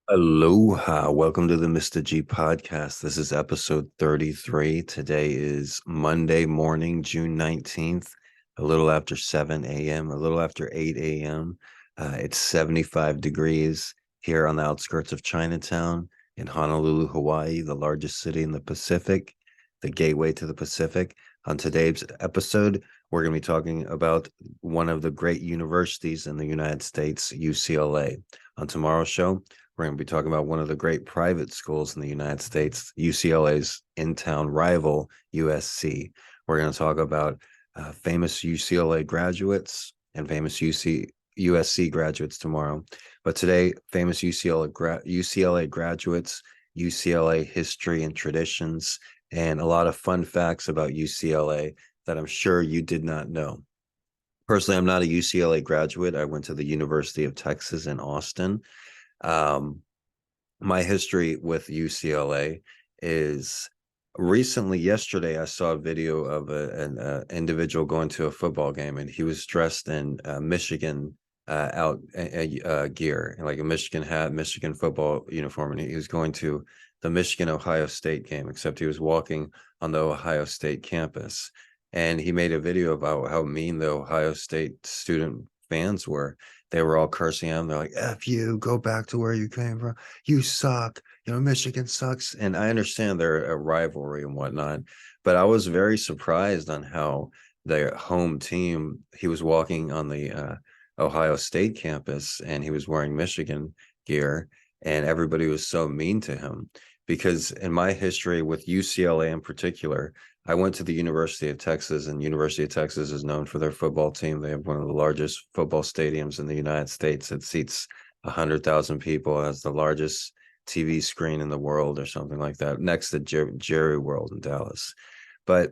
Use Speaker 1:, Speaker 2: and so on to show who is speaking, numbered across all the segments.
Speaker 1: Aloha. Welcome to the Mr.G podcast. This is episode 33. Today is Monday morning, June 19th, a little after 7 a.m., a little after 8 a.m. It's 75 degrees here on the outskirts of Chinatown in Honolulu, Hawaii, the largest city in the Pacific, the gateway to the Pacific. On today's episode, we're going to be talking about one of the great universities in the United States, UCLA. On tomorrow's show, we're going to be talking about one of the great private schools in the United States, UCLA's in-town rival, USC. We're going to talk about famous UCLA graduates and famous USC graduates tomorrow. But today, famous UCLA graduates, UCLA history and traditions, and a lot of fun facts about UCLA that I'm sure you did not know. Personally, I'm not a UCLA graduate. I went to the University of Texas in Austin. Um, my history with UCLA is recently, yesterday, I saw a video of an individual going to a football game, and he was dressed in Michigan gear, like a Michigan hat, Michigan football uniform, and he was going to the Michigan Ohio State game, except he was walking on the Ohio State campus. And he made a video about how mean the Ohio State student fans were. They were all cursing him. They're like, F you, go back to where you came from. You suck. Michigan sucks. And I understand they're a rivalry and whatnot, but I was very surprised on how their home team, he was walking on the Ohio State campus and he was wearing Michigan gear, and everybody was so mean to him. Because in my history with UCLA in particular, I went to the University of Texas, and University of Texas is known for their football team. They have one of the largest football stadiums in the United States. It seats 100,000 people, has the largest TV screen in the world or something like that, next to Jerry World in Dallas. But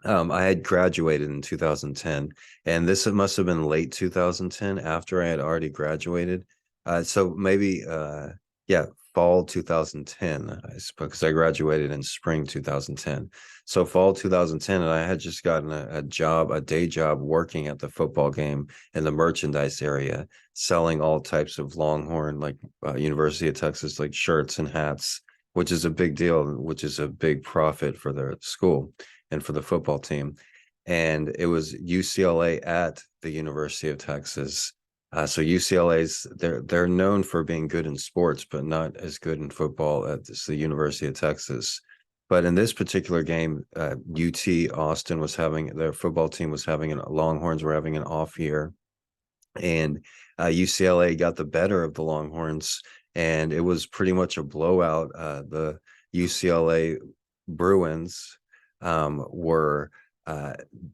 Speaker 1: I had graduated in 2010, and this must have been late 2010 after I had already graduated. So maybe, yeah, fall 2010, I suppose, because I graduated in spring 2010. So fall 2010, and I had just gotten a day job working at the football game in the merchandise area, selling all types of Longhorn, like University of Texas, like shirts and hats, which is a big deal, which is a big profit for the school and for the football team. And it was UCLA at the University of Texas. So UCLA's they're known for being good in sports, but not as good in football at the University of Texas. But in this particular game, UT Austin was having their football team was having Longhorns were having an off year, and UCLA got the better of the Longhorns, and it was pretty much a blowout. The UCLA Bruins were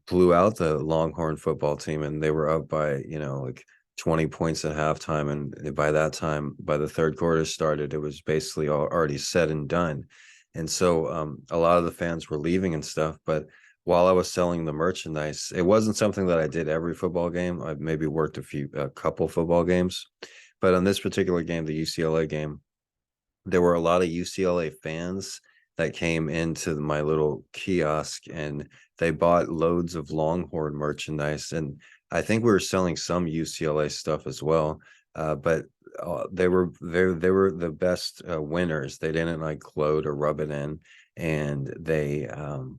Speaker 1: blew out the Longhorn football team, and they were up by like 20 points at halftime, and by that time, by the third quarter started, it was basically already said and done. And so a lot of the fans were leaving and stuff, but while I was selling the merchandise, it wasn't something that I did every football game. I maybe worked a couple football games, but on this particular game, the UCLA game, there were a lot of UCLA fans that came into my little kiosk, and they bought loads of Longhorn merchandise. And I think we were selling some UCLA stuff as well. But they were the best winners. They didn't like gloat or rub it in, and they bought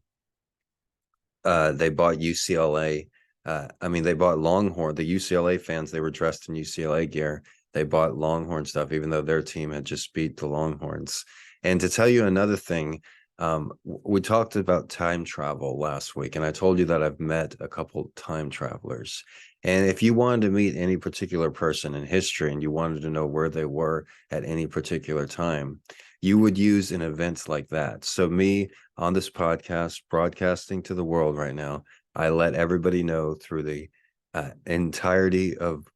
Speaker 1: UCLA. I mean, they bought Longhorn. The UCLA fans, they were dressed in UCLA gear. They bought Longhorn stuff, even though their team had just beat the Longhorns. And to tell you another thing, we talked about time travel last week, and I told you that I've met a couple time travelers. And if you wanted to meet any particular person in history and you wanted to know where they were at any particular time, you would use an event like that. So me on this podcast, broadcasting to the world right now, I let everybody know through the entirety of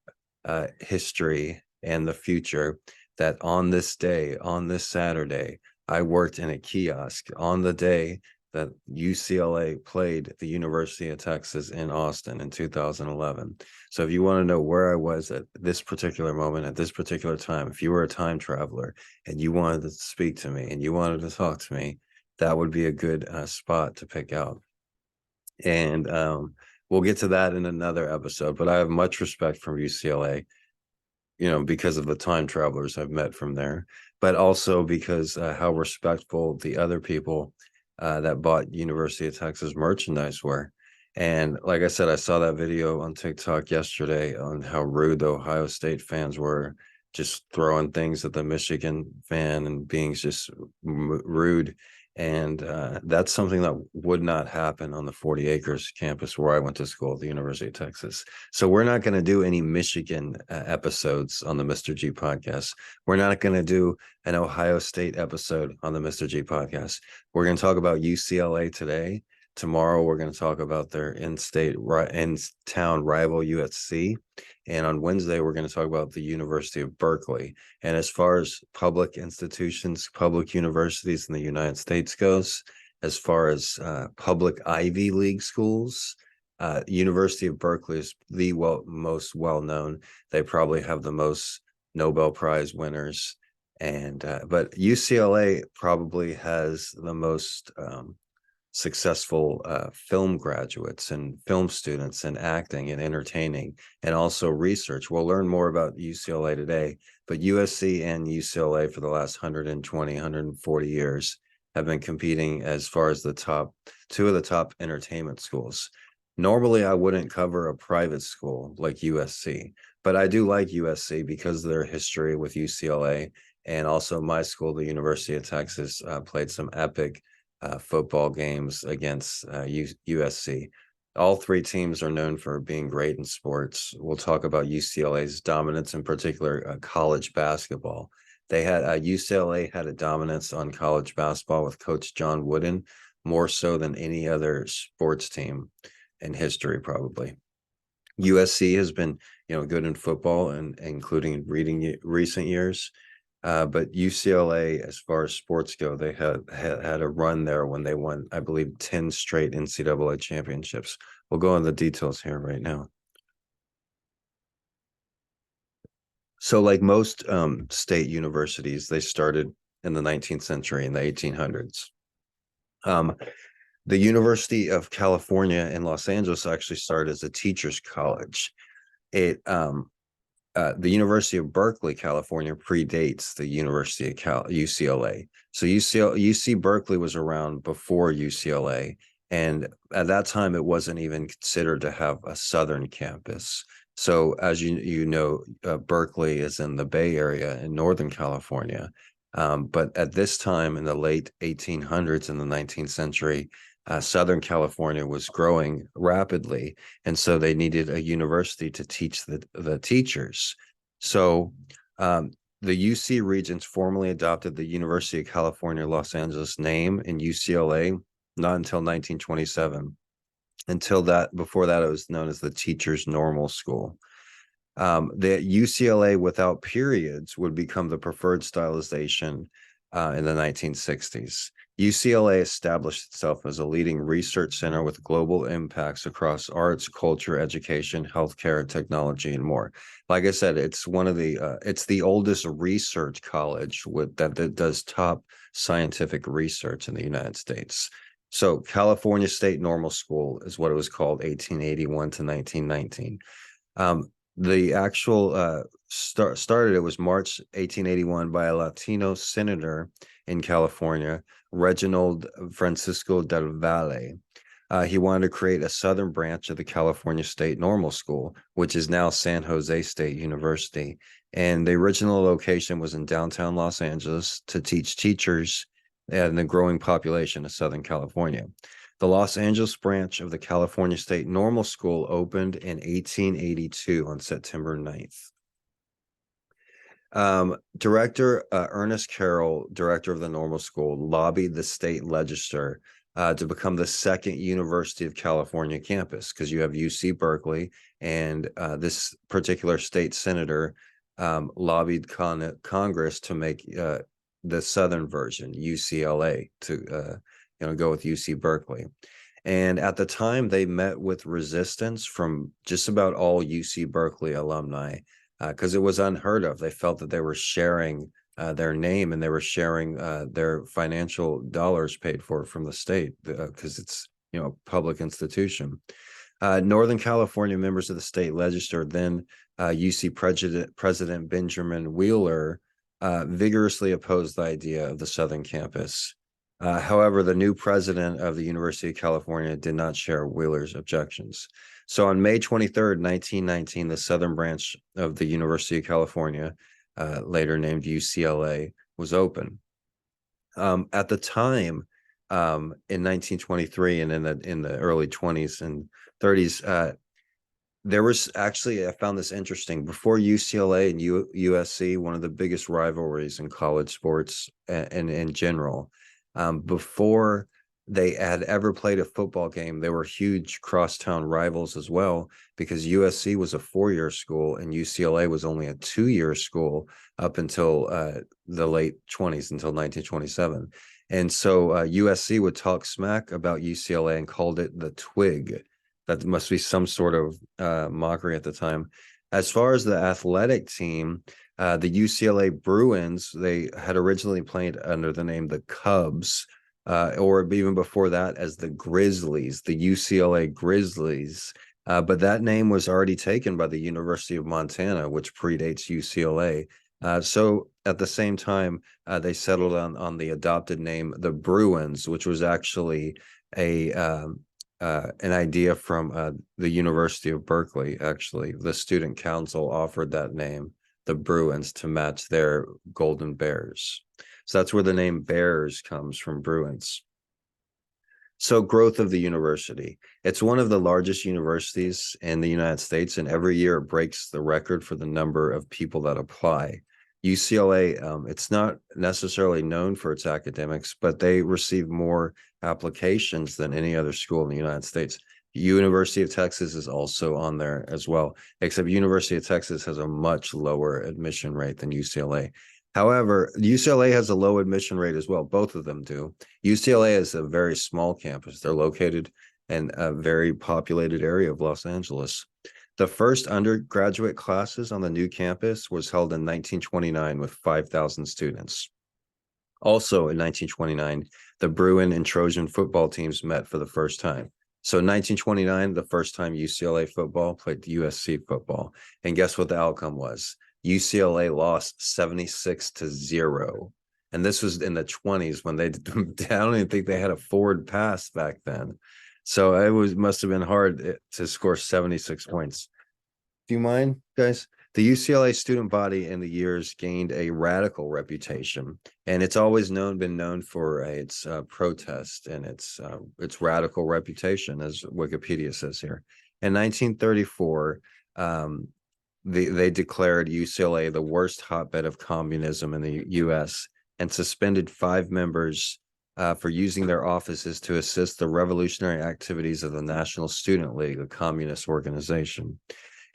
Speaker 1: history and the future that on this day, on this Saturday, I worked in a kiosk on the day that UCLA played the University of Texas in Austin in 2011. So if you want to know where I was at this particular moment, at this particular time, if you were a time traveler and you wanted to speak to me and you wanted to talk to me, that would be a good spot to pick out. And we'll get to that in another episode, but I have much respect for UCLA. because of the time travelers I've met from there, but also because how respectful the other people that bought University of Texas merchandise were. And like I said, I saw that video on TikTok yesterday on how rude the Ohio State fans were, just throwing things at the Michigan fan and being just rude. And that's something that would not happen on the 40 acres campus where I went to school at the University of Texas. So we're not going to do any Michigan episodes on the Mr. G podcast. We're not going to do an Ohio State episode on the Mr. G podcast. We're going to talk about UCLA today. Tomorrow, we're going to talk about their in-town rival USC. And on Wednesday, we're going to talk about the University of Berkeley. And as far as public institutions, public universities in the United States goes, as far as public Ivy League schools, University of Berkeley is the most well-known. They probably have the most Nobel Prize winners. And but UCLA probably has the most successful film graduates and film students and acting and entertaining and also research. We'll learn more about UCLA today, but USC and UCLA for the last 120, 140 years have been competing as far as two of the top entertainment schools. Normally, I wouldn't cover a private school like USC, but I do like USC because of their history with UCLA. And also my school, the University of Texas, played some epic football games against USC. All three teams are known for being great in sports. We'll talk about UCLA's dominance, in particular college basketball. UCLA had a dominance on college basketball with Coach John Wooden, more so than any other sports team in history, probably. USC has been, good in football and including reading recent years. But UCLA, as far as sports go, they had a run there when they won, I believe, 10 straight NCAA championships. We'll go into the details here right now. So like most state universities, they started in the 19th century, in the 1800s. The University of California in Los Angeles actually started as a teacher's college. The University of Berkeley, California, predates the University of UCLA. So UC Berkeley was around before UCLA, and at that time, it wasn't even considered to have a southern campus. So as you know, Berkeley is in the Bay Area in Northern California. But at this time, in the late 1800s, in the 19th century, Southern California was growing rapidly, and so they needed a university to teach the teachers. So the UC Regents formally adopted the University of California, Los Angeles name in UCLA, not until 1927. Before that, it was known as the Teachers Normal School. The UCLA without periods would become the preferred stylization in the 1960s. UCLA established itself as a leading research center with global impacts across arts, culture, education, healthcare, technology, and more. Like I said, it's it's the oldest research college that does top scientific research in the United States. So California State Normal School is what it was called, 1881 to 1919. The actual started, it was March 1881 by a Latino senator in California, Reginald Francisco del Valle. He wanted to create a southern branch of the California State Normal School, which is now San Jose State University. And the original location was in downtown Los Angeles to teach teachers and the growing population of Southern California. The Los Angeles branch of the California State Normal School opened in 1882 on September 9th. Director Ernest Carroll, director of the Normal School, lobbied the state legislature to become the second University of California campus, because you have UC Berkeley, and this particular state senator lobbied Congress to make the southern version, UCLA, to go with UC Berkeley. And at the time, they met with resistance from just about all UC Berkeley alumni, because it was unheard of. They felt that they were sharing their name, and they were sharing their financial dollars paid for from the state, because it's a public institution. Northern California members of the state legislature, then UC President Benjamin Wheeler, vigorously opposed the idea of the Southern campus. However, the new president of the University of California did not share Wheeler's objections. So on May 23rd, 1919, the Southern branch of the University of California, later named UCLA, was open. At the time, in 1923 and in the early 20s and 30s, there was actually, I found this interesting, before UCLA and USC, one of the biggest rivalries in college sports and in general, before they had ever played a football game, they were huge crosstown rivals as well, because USC was a 4-year school and UCLA was only a 2-year school up until the late 20s, until 1927. And so USC would talk smack about UCLA and called it the Twig. That must be some sort of mockery at the time. As far as the athletic team, the UCLA Bruins, they had originally played under the name the Cubs, or even before that as the Grizzlies, the UCLA Grizzlies. But that name was already taken by the University of Montana, which predates UCLA. So at the same time, they settled on the adopted name, the Bruins, which was actually an idea from the University of Berkeley. Actually, the student council offered that name, the Bruins, to match their golden bears. So that's where the name Bears comes from, Bruins. So growth of the university. It's one of the largest universities in the United States, and every year it breaks the record for the number of people that apply. UCLA, it's not necessarily known for its academics, but they receive more applications than any other school in the United States. University of Texas is also on there as well, except University of Texas has a much lower admission rate than UCLA. However, UCLA has a low admission rate as well. Both of them do. UCLA is a very small campus. They're located in a very populated area of Los Angeles. The first undergraduate classes on the new campus was held in 1929 with 5,000 students. Also in 1929, the Bruin and Trojan football teams met for the first time. So in 1929, the first time UCLA football played USC football. And guess what the outcome was? UCLA lost 76-0. And this was in the 20s when I don't even think they had a forward pass back then. So it must have been hard to score 76 points. Do you mind, guys? The UCLA student body in the years gained a radical reputation, and it's always been known for its protest and its radical reputation, as Wikipedia says here. In 1934, they declared UCLA the worst hotbed of communism in the U.S. and suspended 5 members for using their offices to assist the revolutionary activities of the National Student League, a communist organization.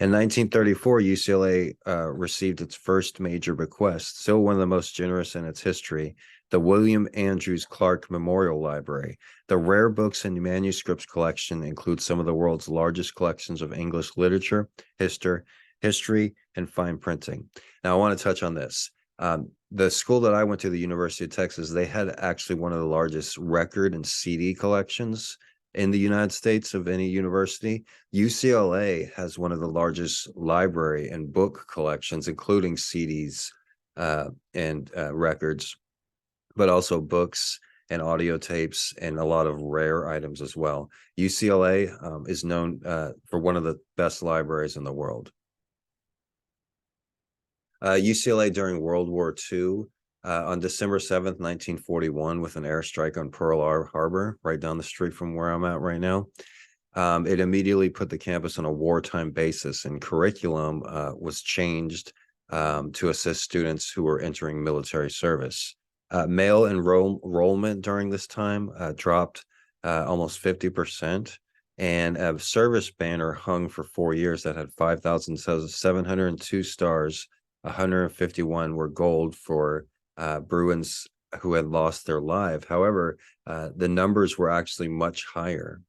Speaker 1: In 1934, UCLA received its first major bequest, still one of the most generous in its history, the William Andrews Clark Memorial Library. The rare books and manuscripts collection includes some of the world's largest collections of English literature, history, and fine printing. Now, I want to touch on this. The school that I went to, the University of Texas, they had actually one of the largest record and CD collections in the United States of any university. UCLA has one of the largest library and book collections, including CDs and records, but also books and audio tapes and a lot of rare items as well. UCLA is known for one of the best libraries in the world. UCLA during World War II, on December 7th, 1941, with an airstrike on Pearl Harbor, right down the street from where I'm at right now. It immediately put the campus on a wartime basis, and curriculum was changed to assist students who were entering military service. Male enrollment during this time dropped almost 50%, and a service banner hung for 4 years that had 5,702 stars. 151 were gold for Bruins who had lost their life. However, the numbers were actually much higher.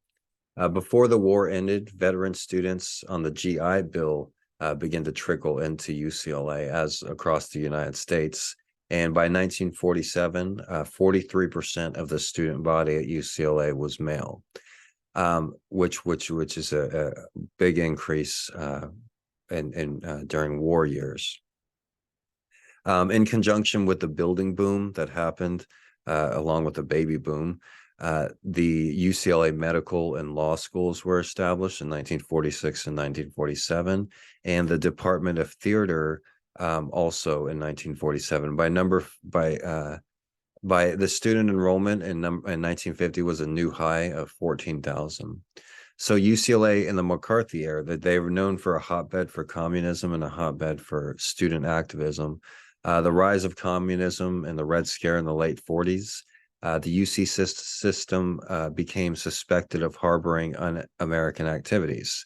Speaker 1: Before the war ended, veteran students on the GI Bill began to trickle into UCLA as across the United States. And by 1947, 43% of the student body at UCLA was male. which is a big increase during war years. In conjunction with the building boom that happened, along with the baby boom, the UCLA medical and law schools were established in 1946 and 1947, and the Department of Theater also in 1947. By the student enrollment in 1950 was a new high of 14,000. So UCLA in the McCarthy era, that they were known for a hotbed for communism and a hotbed for student activism. The rise of communism and the Red Scare in the late 40s, the UC system became suspected of harboring un-American activities.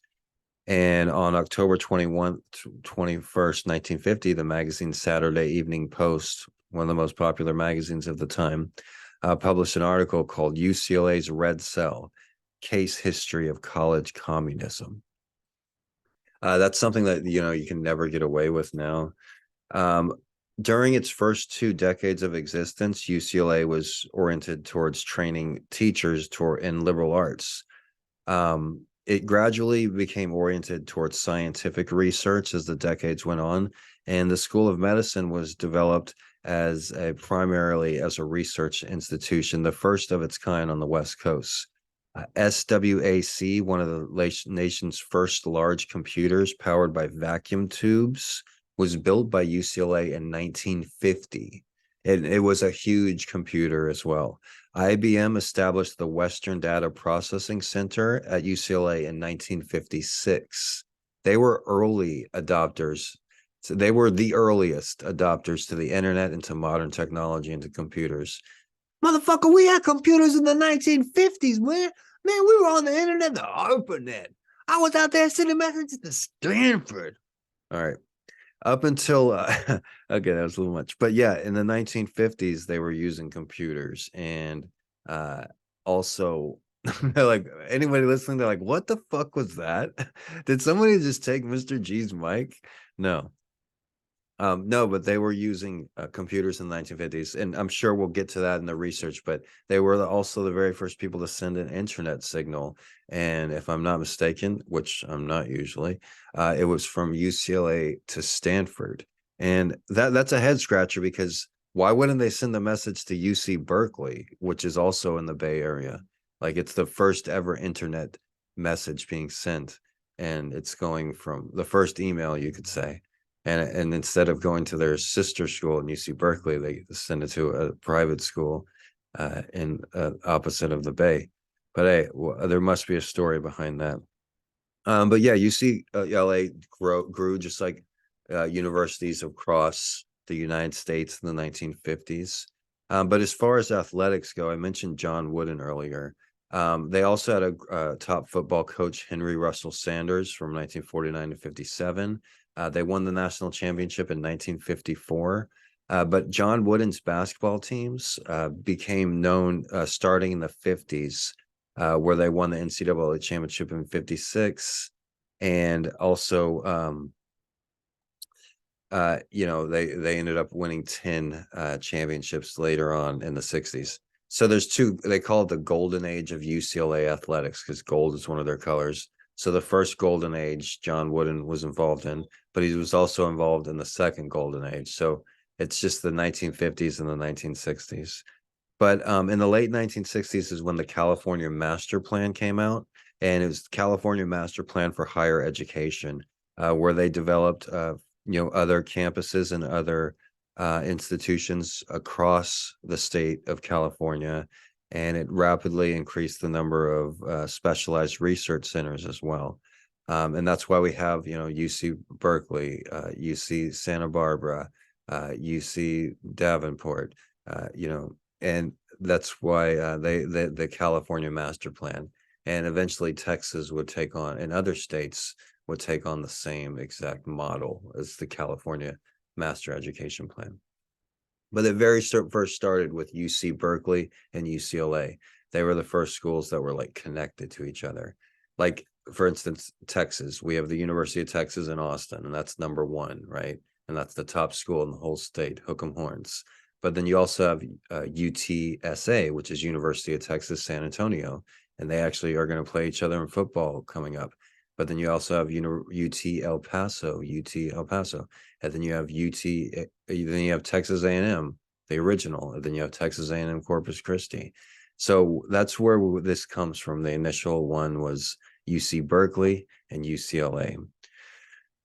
Speaker 1: And on October 21st, 1950, the magazine Saturday Evening Post, one of the most popular magazines of the time, published an article called UCLA's Red Cell, Case History of College Communism. That's something that, you can never get away with now. During its first 2 decades of existence, UCLA was oriented towards training teachers in liberal arts. It gradually became oriented towards scientific research as the decades went on, and the School of Medicine was developed as primarily as a research institution, the first of its kind on the West Coast. SWAC, one of the nation's first large computers powered by vacuum tubes, was built by UCLA in 1950. And it was a huge computer as well. IBM established the Western Data Processing Center at UCLA in 1956. They were early adopters. So they were the earliest adopters to the internet and to modern technology and to computers. Motherfucker, we had computers in the 1950s, man. Man, we were on the internet, the ARPANET. I was out there sending messages to Stanford. All right. Up until, okay, that was a little much. But yeah, in the 1950s, they were using computers. And also, like, anybody listening, they're like, what the fuck was that? Did somebody just take Mr. G's mic? No. No, but they were using computers in the 1950s, and I'm sure we'll get to that in the research, but they were also the very first people to send an internet signal. And if I'm not mistaken, which I'm not usually, it was from UCLA to Stanford. And that's a head scratcher, because why wouldn't they send the message to UC Berkeley, which is also in the Bay Area? Like, it's the first ever internet message being sent, and it's going from the first email, you could say. And instead of going to their sister school in UC Berkeley, they send it to a private school in opposite of the Bay. But hey, there must be a story behind that. But yeah, UCLA grew just like universities across the United States in the 1950s. But as far as athletics go, I mentioned John Wooden earlier. They also had a top football coach, Henry Russell Sanders, from 1949 to 57. They won the national championship in 1954. But John Wooden's basketball teams became known starting in the 50s, where they won the NCAA championship in 56. And also, they ended up winning 10 championships later on in the 60s. So there's they call it the golden age of UCLA athletics, because gold is one of their colors. So the first golden age John Wooden was involved in, but he was also involved in the second golden age. So it's just the 1950s and the 1960s. But in the late 1960s is when the California Master Plan came out, and it was California Master Plan for Higher Education, where they developed other campuses and other institutions across the state of California, and it rapidly increased the number of specialized research centers as well. And that's why we have, UC Berkeley, UC Santa Barbara, UC Davenport, and that's why the California Master Plan, and eventually Texas would take on, and other states would take on the same exact model as the California Master Education Plan. But it first started with UC Berkeley and UCLA. They were the first schools that were like connected to each other. Like, for instance, Texas, we have the University of Texas in Austin, and that's number 1, right? And that's the top school in the whole state, hook 'em horns. But then you also have UTSA, which is University of Texas, San Antonio. and they actually are going to play each other in football coming up. But then you also have UT El Paso, and then you have then you have Texas A&M, the original, and then you have Texas A&M Corpus Christi. So that's where this comes from. The initial one was UC Berkeley and UCLA.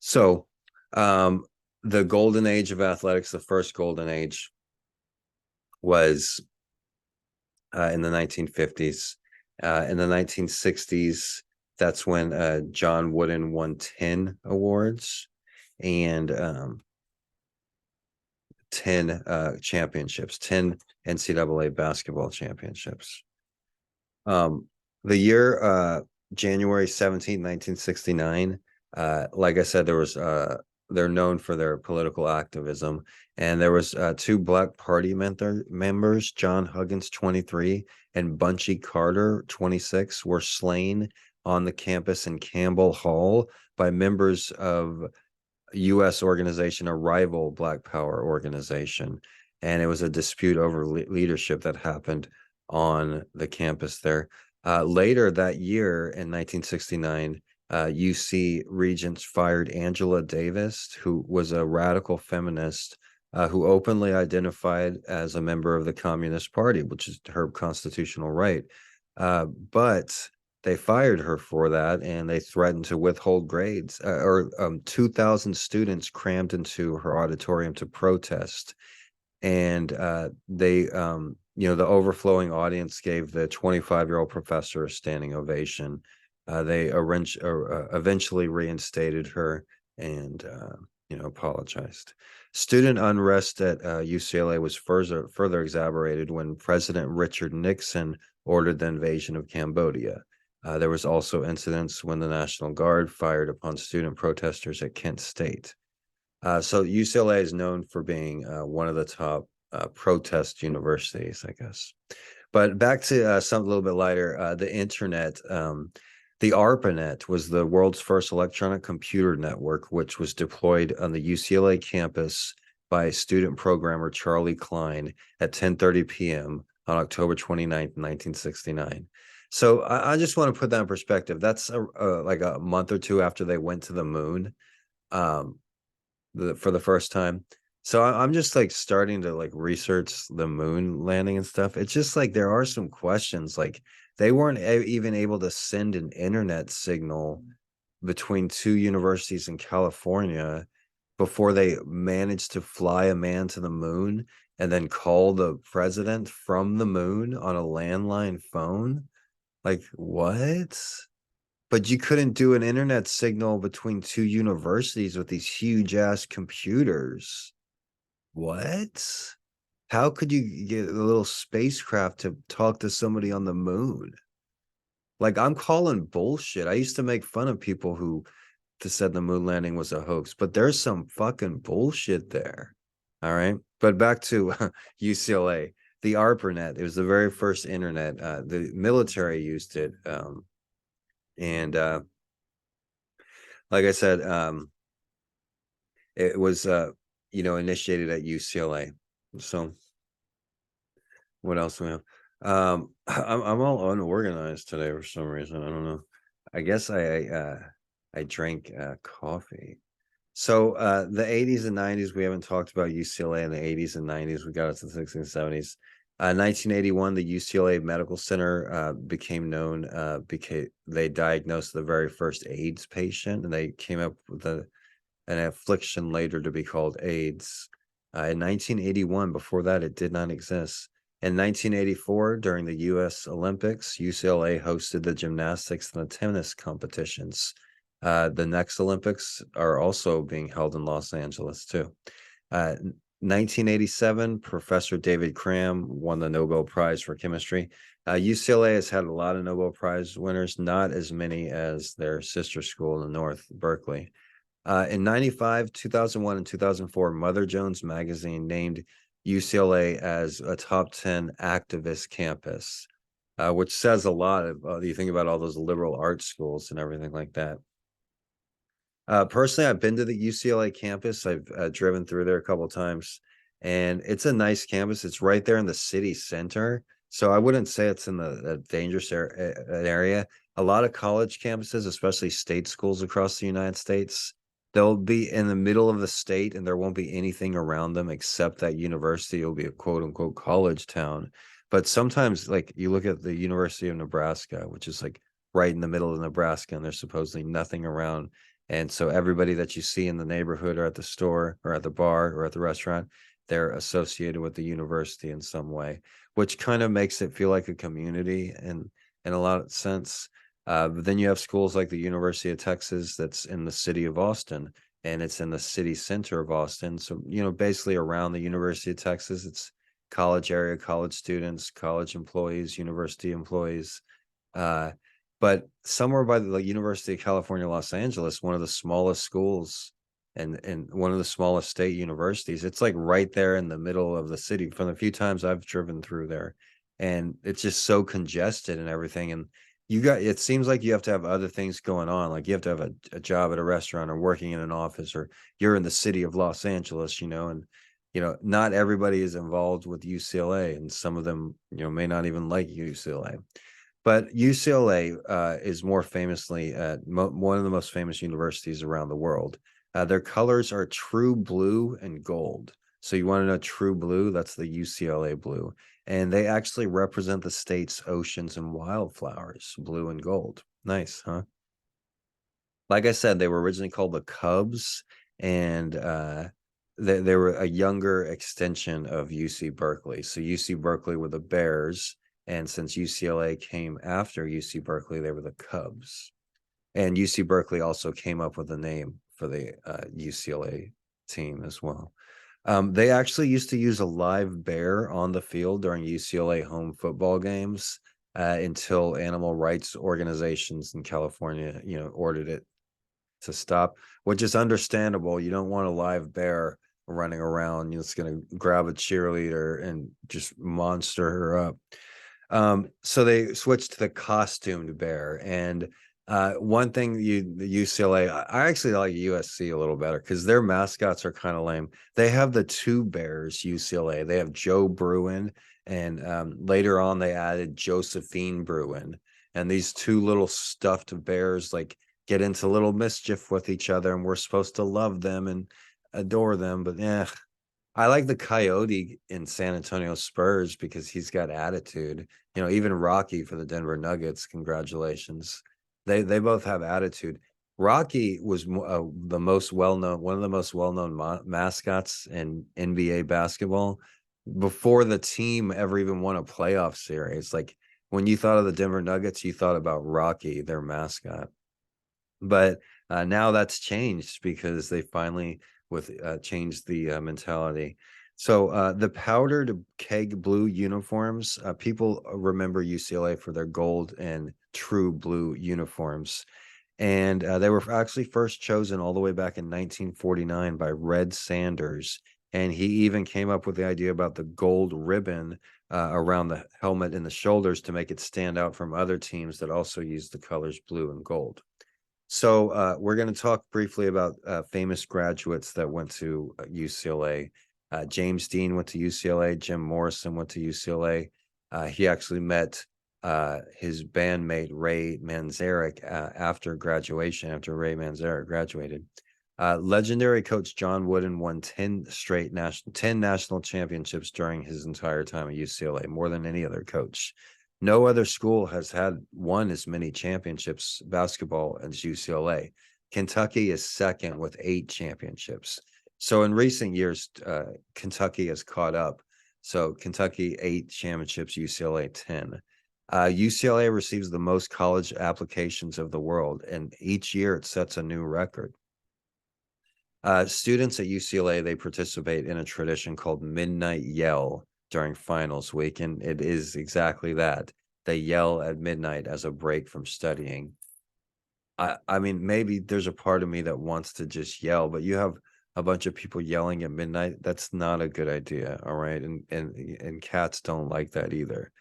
Speaker 1: So the golden age of athletics, the first golden age, was in the 1950s. In the 1960s, that's when John Wooden won 10 awards and 10 championships, 10 NCAA basketball championships. The year January 17, 1969, like I said, there was they're known for their political activism, and there was two Black Party members, John Huggins, 23, and Bunchy Carter, 26, were slain on the campus in Campbell Hall by members of U.S. organization, a rival Black Power organization, and it was a dispute over leadership that happened on the campus there. Later that year in 1969, UC Regents fired Angela Davis, who was a radical feminist who openly identified as a member of the Communist Party, which is her constitutional right. But they fired her for that, and they threatened to withhold grades. 2,000 students crammed into her auditorium to protest, and they the overflowing audience gave the 25-year-old professor a standing ovation. They eventually reinstated her and apologized. Student unrest at UCLA was further exacerbated when President Richard Nixon ordered the invasion of Cambodia. There was also incidents when the National Guard fired upon student protesters at Kent State. So UCLA is known for being one of the top protest universities, I guess. But back to something a little bit lighter, the internet. The ARPANET was the world's first electronic computer network, which was deployed on the UCLA campus by student programmer Charlie Klein at 10:30 p.m. on October 29th, 1969. So I just want to put that in perspective. That's like a month or two after they went to the moon for the first time. So I'm just like starting to like research the moon landing and stuff. It's just like there are some questions. Like they weren't even able to send an internet signal between two universities in California before they managed to fly a man to the moon and then call the president from the moon on a landline phone. Like, what? But you couldn't do an internet signal between two universities with these huge ass computers. What? How could you get a little spacecraft to talk to somebody on the moon? Like, I'm calling bullshit. I used to make fun of people who said the moon landing was a hoax, but there's some fucking bullshit there. All right. But back to UCLA. The ARPANET, it was the very first internet. The military used it. And like I said, it was, initiated at UCLA. So what else do we have? I'm all unorganized today for some reason. I don't know. I guess I drank coffee. So the 80s and 90s, we haven't talked about UCLA in the 80s and 90s. We got it to the 60s and 70s. 1981, the UCLA Medical Center became known because they diagnosed the very first AIDS patient, and they came up with an affliction later to be called AIDS. In 1981, before that, it did not exist. In 1984, during the U.S. Olympics, UCLA hosted the gymnastics and the tennis competitions. The next Olympics are also being held in Los Angeles, too. 1987, Professor David Cram won the Nobel Prize for Chemistry. UCLA has had a lot of Nobel Prize winners, not as many as their sister school in the North, Berkeley. In 95, 2001, and 2004, Mother Jones Magazine named UCLA as a top 10 activist campus, which says a lot of, you think about all those liberal arts schools and everything like that. Personally, I've been to the UCLA campus. I've driven through there a couple of times, and it's a nice campus. It's right there in the city center. So I wouldn't say it's in the dangerous area. A lot of college campuses, especially state schools across the United States, they'll be in the middle of the state and there won't be anything around them except that university. It'll be a quote unquote college town. But sometimes, like you look at the University of Nebraska, which is like right in the middle of Nebraska, and there's supposedly nothing around. And so everybody that you see in the neighborhood or at the store or at the bar or at the restaurant, they're associated with the university in some way, which kind of makes it feel like a community in a lot of sense. But then you have schools like the University of Texas that's in the city of Austin, and it's in the city center of Austin. So, basically around the University of Texas, it's college area, college students, college employees, university employees. Uh, but somewhere by the University of California, Los Angeles, one of the smallest schools and one of the smallest state universities, it's like right there in the middle of the city. From the few times I've driven through there, and it's just so congested and everything. And it seems like you have to have other things going on. Like you have to have a job at a restaurant or working in an office, or you're in the city of Los Angeles, and not everybody is involved with UCLA, and some of them, may not even like UCLA. But UCLA is more famously one of the most famous universities around the world. Their colors are true blue and gold. So you want to know true blue? That's the UCLA blue. And they actually represent the state's oceans and wildflowers, blue and gold. Nice, huh? Like I said, they were originally called the Cubs, and they were a younger extension of UC Berkeley. So UC Berkeley were the Bears, and since UCLA came after UC Berkeley, they were the Cubs. And UC Berkeley also came up with a name for the UCLA team as well. They actually used to use a live bear on the field during UCLA home football games until animal rights organizations in California, ordered it to stop, which is understandable. You don't want a live bear running around. It's going to grab a cheerleader and just monster her up. So they switched to the costumed bear. And one thing the UCLA, I actually like USC a little better because their mascots are kind of lame. They have the two bears, UCLA. They have Joe Bruin, and later on they added Josephine Bruin. And these two little stuffed bears like get into little mischief with each other, and we're supposed to love them and adore them. But yeah, I like the Coyote in San Antonio Spurs because he's got attitude. Even Rocky for the Denver Nuggets. Congratulations. They both have attitude. Rocky was the most well-known, one of the most well-known mascots in NBA basketball before the team ever even won a playoff series. Like when you thought of the Denver Nuggets, you thought about Rocky, their mascot. But now that's changed because they finally changed the mentality. So the powdered keg blue uniforms, people remember UCLA for their gold and true blue uniforms. And they were actually first chosen all the way back in 1949 by Red Sanders. And he even came up with the idea about the gold ribbon around the helmet and the shoulders to make it stand out from other teams that also used the colors blue and gold. So we're going to talk briefly about famous graduates that went to UCLA. James Dean went to UCLA. Jim Morrison went to UCLA. He actually met his bandmate Ray Manzarek after graduation, after Ray Manzarek graduated. Legendary coach John Wooden won 10 national championships during his entire time at UCLA, more than any other coach. No other school has won as many championships basketball as UCLA. Kentucky is second with 8 championships. So in recent years, Kentucky has caught up. So Kentucky 8 championships, UCLA 10. UCLA receives the most college applications of the world, and each year it sets a new record. Students at UCLA, they participate in a tradition called Midnight Yell during finals week, and it is exactly that. They yell at midnight as a break from studying. I mean, maybe there's a part of me that wants to just yell, but you have a bunch of people yelling at midnight. That's not a good idea, all right? And cats don't like that either.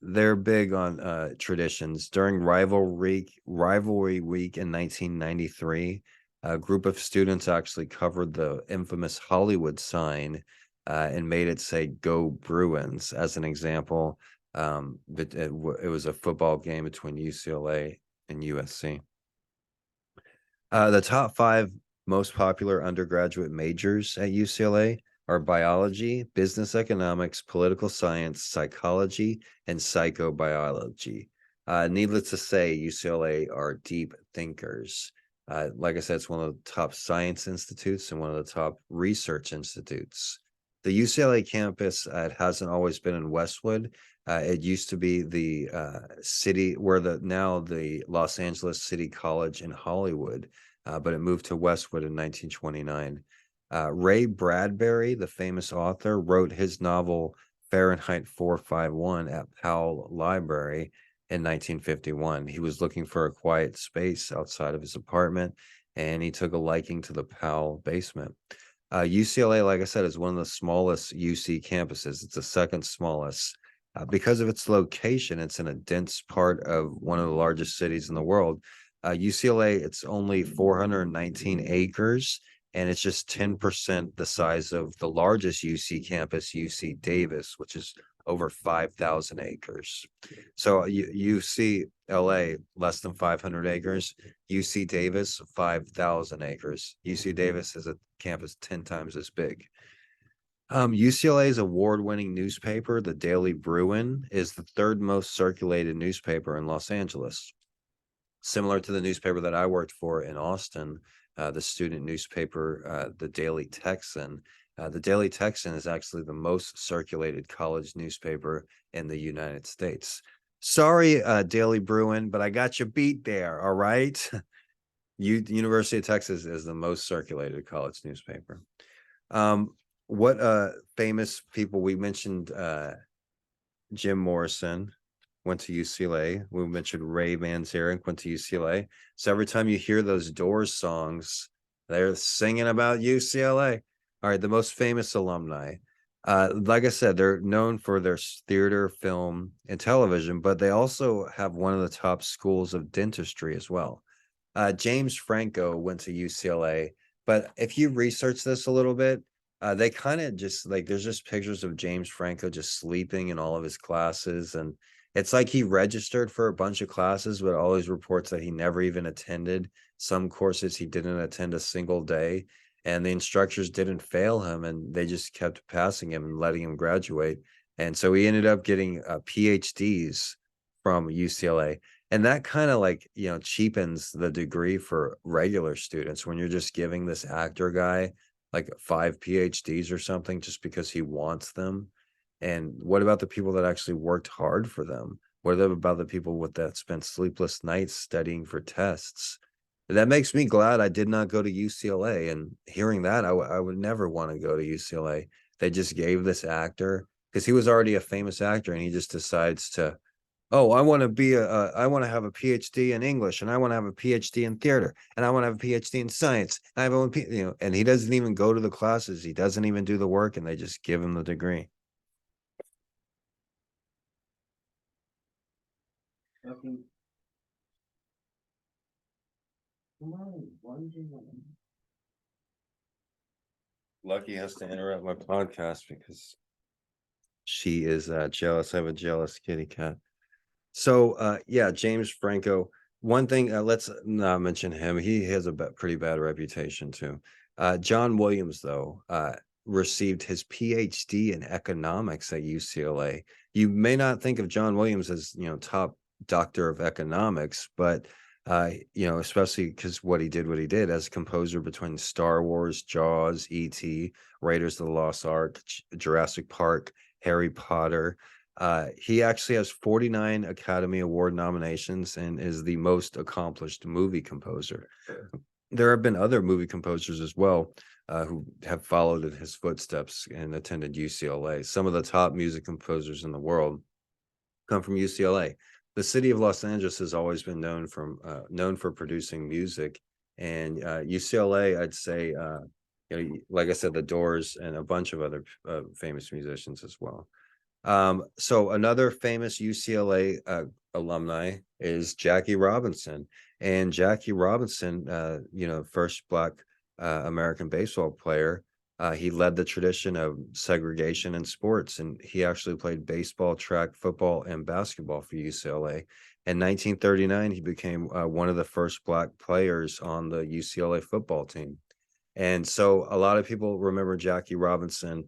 Speaker 1: They're big on traditions. During rivalry week in 1993, a group of students actually covered the infamous Hollywood sign and made it say "Go Bruins" as an example. But it was a football game between UCLA and USC. The top 5 most popular undergraduate majors at UCLA are biology, business economics, political science, psychology, and psychobiology. Needless to say, UCLA are deep thinkers. Like I said, it's one of the top science institutes and one of the top research institutes. The UCLA campus, it hasn't always been in Westwood. It used to be the city where now the Los Angeles City College in Hollywood, but it moved to Westwood in 1929. Ray Bradbury, the famous author, wrote his novel Fahrenheit 451 at Powell Library in 1951. He was looking for a quiet space outside of his apartment, and he took a liking to the Powell basement. UCLA, like I said, is one of the smallest UC campuses. It's the second smallest. Because of its location, it's in a dense part of one of the largest cities in the world. UCLA, it's only 419 acres, and it's just 10% the size of the largest UC campus, UC Davis, which is over 5,000 acres. So UCLA, less than 500 acres. UC Davis, 5,000 acres. UC Davis is a campus 10 times as big. UCLA's award-winning newspaper, the Daily Bruin, is the 3rd most circulated newspaper in Los Angeles. Similar to the newspaper that I worked for in Austin, the student newspaper, the Daily Texan. The Daily Texan is actually the most circulated college newspaper in the United States. Sorry, Daily Bruin, but I got you beat there, all right? University of Texas is the most circulated college newspaper. What famous people we mentioned? Jim Morrison went to UCLA. We mentioned Ray Manzarek went to UCLA. So every time you hear those Doors songs, they're singing about UCLA. All right, the most famous alumni. Like I said, they're known for their theater, film, and television, but they also have one of the top schools of dentistry as well. James Franco went to UCLA, but if you research this a little bit, they kind of just like there's just pictures of James Franco just sleeping in all of his classes, and it's like he registered for a bunch of classes, but always reports that he never even attended. Some courses he didn't attend a single day, and the instructors didn't fail him, and they just kept passing him and letting him graduate. And so he ended up getting PhDs from UCLA. And that kind of like, cheapens the degree for regular students when you're just giving this actor guy like 5 PhDs or something just because he wants them. And what about the people that actually worked hard for them? What about the people that spent sleepless nights studying for tests? That makes me glad I did not go to UCLA. And hearing that, I would never want to go to UCLA. They just gave this actor, because he was already a famous actor, and he just decides to, oh, I want to have a PhD in English, and I want to have a PhD in theater, and I want to have a PhD in science. I have and he doesn't even go to the classes. He doesn't even do the work, and they just give him the degree. Okay. Lucky has to interrupt my podcast because she is jealous. I have a jealous kitty cat. So yeah, James Franco. One thing, let's not mention him. He has a pretty bad reputation too. John Williams, though, received his PhD in economics at UCLA. You may not think of John Williams as, top doctor of economics, but especially because what he did as a composer between Star Wars, Jaws, E.T., Raiders of the Lost Ark, Jurassic Park, Harry Potter. He actually has 49 Academy Award nominations and is the most accomplished movie composer. There have been other movie composers as well who have followed in his footsteps and attended UCLA. Some of the top music composers in the world come from UCLA. The city of Los Angeles has always been known for producing music, and UCLA, I'd say, like I said, the Doors and a bunch of other famous musicians as well. So another famous UCLA alumni is Jackie Robinson. And Jackie Robinson, first Black American baseball player, He led the tradition of segregation in sports, and he actually played baseball, track, football, and basketball for UCLA. In 1939, he became one of the first Black players on the UCLA football team. And so a lot of people remember Jackie Robinson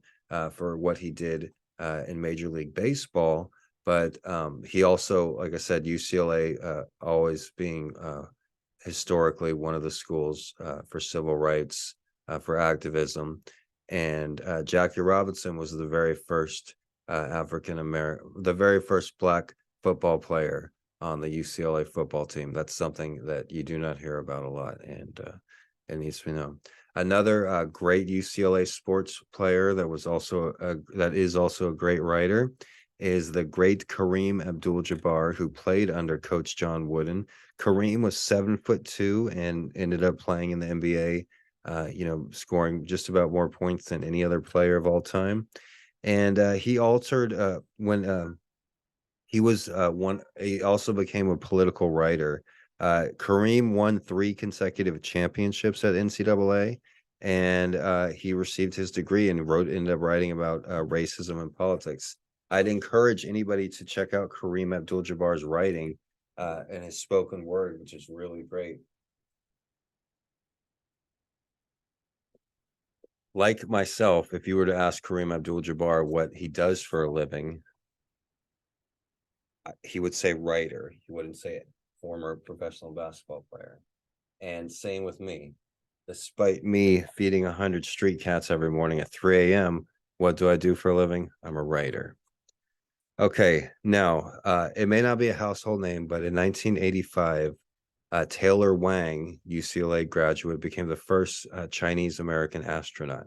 Speaker 1: for what he did in Major League Baseball, but he also, like I said, UCLA always being historically one of the schools for civil rights, for activism. And Jackie Robinson was the very first African American, the very first Black football player on the UCLA football team. That's something that you do not hear about a lot, and it needs to be known. Another great UCLA sports player that was also that is also a great writer is the great Kareem Abdul-Jabbar, who played under Coach John Wooden. Kareem was 7'2" and ended up playing in the NBA, scoring just about more points than any other player of all time. And he altered when he was one. He also became a political writer. Kareem won 3 consecutive championships at NCAA, and he received his degree and ended up writing about racism and politics. I'd encourage anybody to check out Kareem Abdul-Jabbar's writing and his spoken word, which is really great. Like myself, if you were to ask Kareem Abdul-Jabbar what he does for a living, he would say writer. He wouldn't say former professional basketball player. And same with me. Despite me feeding 100 street cats every morning at 3 a.m., what do I do for a living? I'm a writer. Okay, now it may not be a household name, but in 1985, Taylor Wang, UCLA graduate, became the first Chinese American astronaut.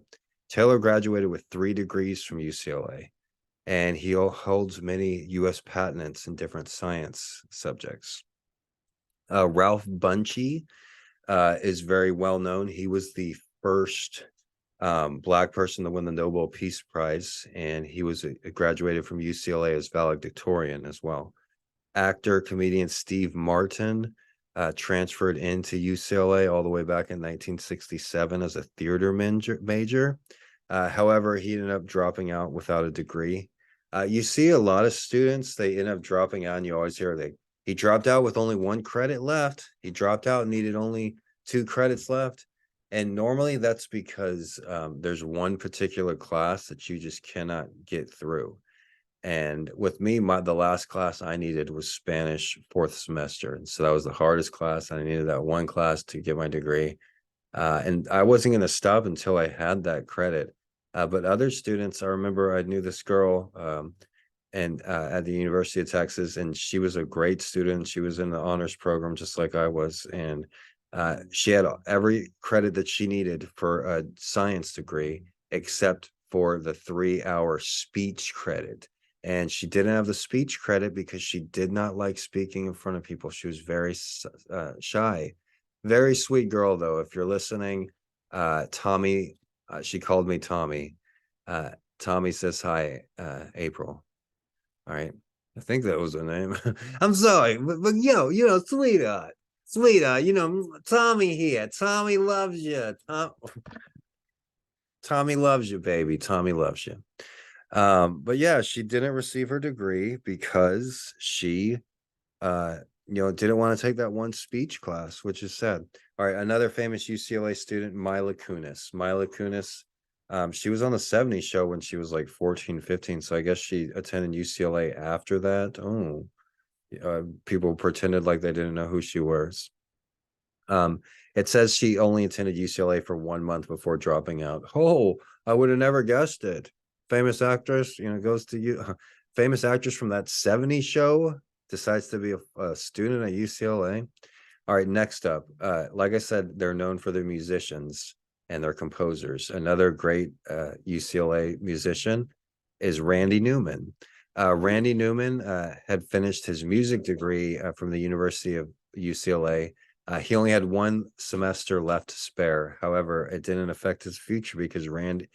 Speaker 1: Taylor graduated with 3 degrees from UCLA, and he holds many U.S. patents in different science subjects. Ralph Bunche is very well known. He was the first Black person to win the Nobel Peace Prize, and he was graduated from UCLA as valedictorian as well. Actor, comedian Steve Martin transferred into UCLA all the way back in 1967 as a theater major. However, he ended up dropping out without a degree. You see a lot of students, they end up dropping out, and you always hear he dropped out with only 1 credit left. He dropped out and needed only 2 credits left. And normally that's because there's one particular class that you just cannot get through. And with me, the last class I needed was Spanish 4th semester. And so that was the hardest class. I needed that one class to get my degree. And I wasn't going to stop until I had that credit. But other students, I remember I knew this girl and at the University of Texas, and she was a great student. She was in the honors program just like I was. And she had every credit that she needed for a science degree, except for the 3-hour speech credit. And she didn't have the speech credit because she did not like speaking in front of people. She was very shy. Very sweet girl, though. If you're listening, Tommy, she called me Tommy. Tommy says hi, April. All right. I think that was her name. I'm sorry, but sweetheart, Tommy here. Tommy loves you. Tommy loves you, baby. Tommy loves you. But yeah, she didn't receive her degree because she didn't want to take that one speech class, which is sad. All right, another famous UCLA student, Mila Kunis. Mila Kunis, she was on the 70s show when she was like 14, 15. So I guess she attended UCLA after that. Oh, people pretended like they didn't know who she was. It says she only attended UCLA for 1 month before dropping out. Oh, I would have never guessed it. Famous actress, goes to you. Famous actress from that 70s show decides to be a student at UCLA. All right, next up, like I said, they're known for their musicians and their composers. Another great UCLA musician is Randy Newman. Randy Newman had finished his music degree from the University of UCLA. He only had 1 semester left to spare. However, it didn't affect his future because Randy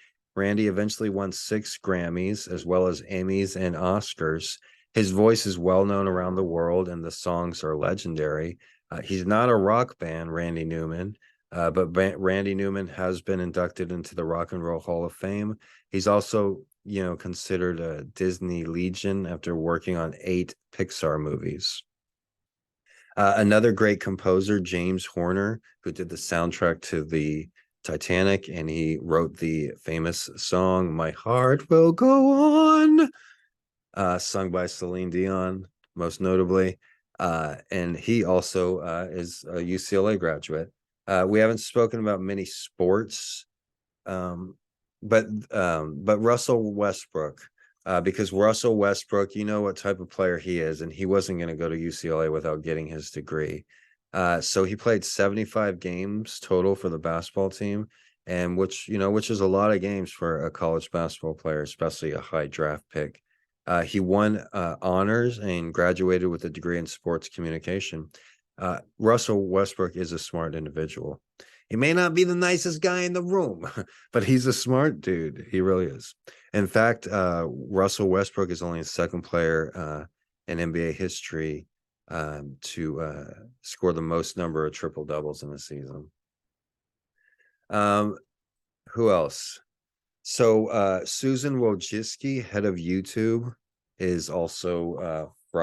Speaker 1: eventually won 6 Grammys as well as Emmys and Oscars. His voice is well known around the world and the songs are legendary. He's not a rock band, Randy Newman. But Randy Newman has been inducted into the Rock and Roll Hall of Fame. He's also, considered a Disney Legion after working on 8 Pixar movies. Another great composer, James Horner, who did the soundtrack to the Titanic, and he wrote the famous song "My Heart Will Go On," sung by Celine Dion, most notably. And he also is a UCLA graduate. We haven't spoken about many sports, um, but Russell Westbrook, because Russell Westbrook, you know what type of player he is, and he wasn't going to go to UCLA without getting his degree. So he played 75 games total for the basketball team, and which is a lot of games for a college basketball player, especially a high draft pick. He won honors and graduated with a degree in sports communication. Russell Westbrook is a smart individual. He may not be the nicest guy in the room, but he's a smart dude. He really is. In fact, Russell Westbrook is only the second player in NBA history to score the most number of triple doubles in a season. Um, who else? So Susan Wojcicki, head of YouTube, is also